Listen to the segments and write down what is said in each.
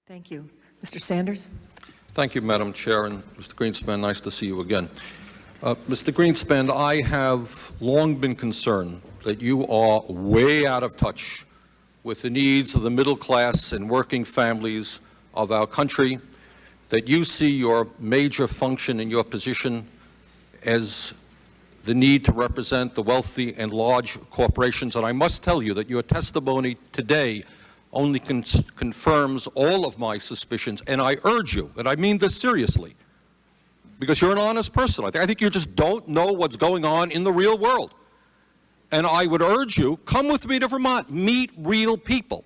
Thank you. Mr. Sanders? Thank you, Madam Chair, and Mr. Greenspan, nice to see you again. Mr. Greenspan, I have long been concerned that you are way out of touch with the needs of the middle class and working families of our country, that you see your major function in your position as the need to represent the wealthy and large corporations. And I must tell you that your testimony today only confirms all of my suspicions, and I urge you, and I mean this seriously, because you're an honest person. I think you just don't know what's going on in the real world. And I would urge you, come with me to Vermont, meet real people.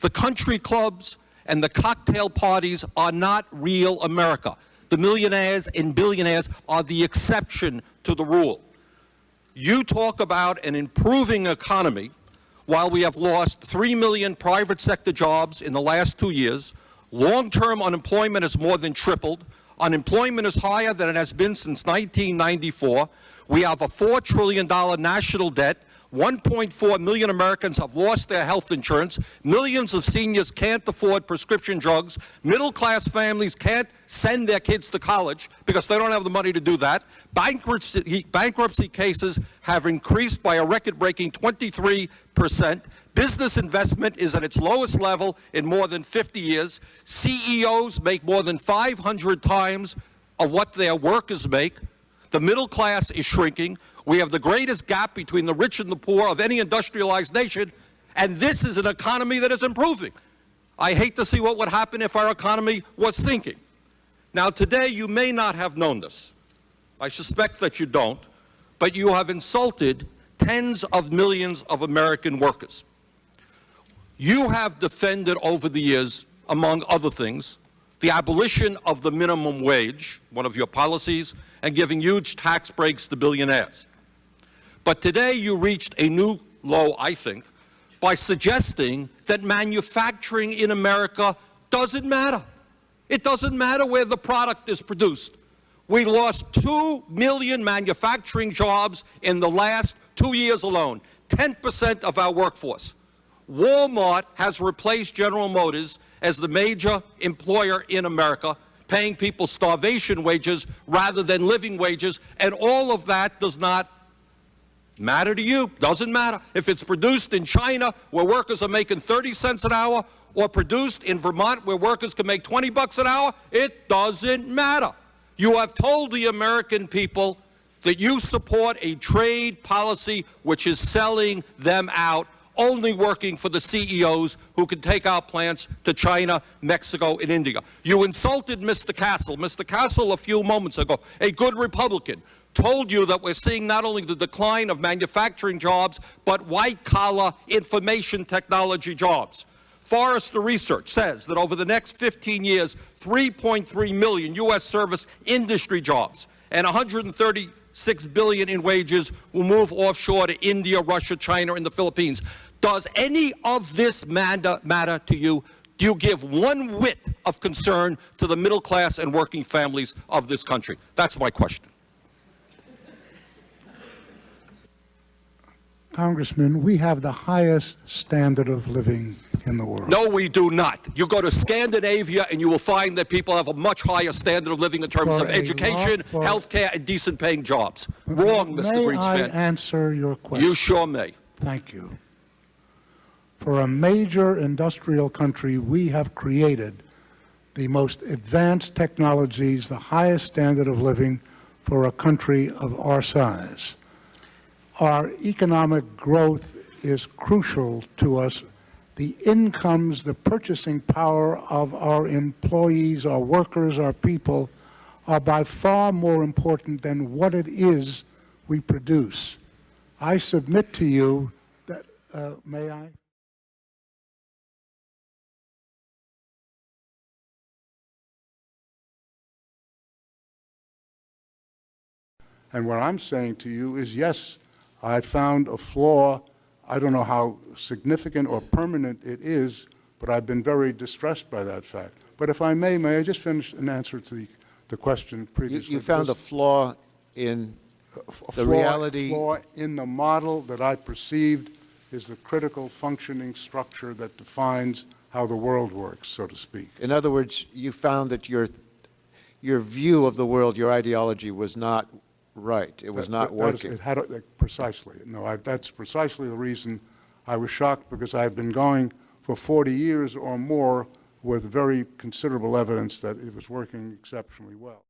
The country clubs and the cocktail parties are not real America. The millionaires and billionaires are the exception to the rule. You talk about an improving economy while we have lost 3 million private sector jobs in the last 2 years. Long-term unemployment has more than tripled. Unemployment is higher than it has been since 1994. We have a $4 trillion national debt. 1.4 million Americans have lost their health insurance. Millions of seniors can't afford prescription drugs. Middle-class families can't send their kids to college because they don't have the money to do that. Bankruptcy cases have increased by a record-breaking 23%. Business investment is at its lowest level in more than 50 years. CEOs make more than 500 times of what their workers make. The middle class is shrinking. We have the greatest gap between the rich and the poor of any industrialized nation, and this is an economy that is improving. I hate to see what would happen if our economy was sinking. Now, today, you may not have known this. I suspect that you don't, but you have insulted tens of millions of American workers. You have defended over the years, among other things, the abolition of the minimum wage, one of your policies, and giving huge tax breaks to billionaires. But today you reached a new low, I think, by suggesting that manufacturing in America doesn't matter. It doesn't matter where the product is produced. We lost 2 million manufacturing jobs in the last 2 years alone, 10% of our workforce. Walmart has replaced General Motors as the major employer in America, paying people starvation wages rather than living wages, and all of that does not matter to you. Doesn't matter. If it's produced in China, where workers are making 30 cents an hour, or produced in Vermont, where workers can make 20 bucks an hour, it doesn't matter. You have told the American people that you support a trade policy which is selling them out, only working for the CEOs who can take our plants to China, Mexico, and India. You insulted Mr. Castle. Mr. Castle, a few moments ago, a good Republican, told you that we're seeing not only the decline of manufacturing jobs, but white-collar information technology jobs. Forrester Research says that over the next 15 years, 3.3 million U.S. service industry jobs and 136 billion in wages will move offshore to India, Russia, China, and the Philippines. Does any of this matter to you? Do you give one whit of concern to the middle class and working families of this country? That's my question. Congressman, we have the highest standard of living in the world. No, we do not. You go to Scandinavia and you will find that people have a much higher standard of living in terms of education, health care, and decent paying jobs. Wrong, Mr. Greenspan. May I answer your question? You sure may. Thank you. For a major industrial country, we have created the most advanced technologies, the highest standard of living for a country of our size. Our economic growth is crucial to us. The incomes, the purchasing power of our employees, our workers, our people are by far more important than what it is we produce. I submit to you that, may I? And what I'm saying to you is, yes, I found a flaw. I don't know how significant or permanent it is, but I've been very distressed by that fact. But if I may I just finish an answer to the question previously? You found a flaw in the reality? A flaw in the model that I perceived is the critical functioning structure that defines how the world works, so to speak. In other words, you found that your view of the world, your ideology was not right. It was not working. Precisely. No, that's precisely the reason I was shocked, because I had been going for 40 years or more with very considerable evidence that it was working exceptionally well.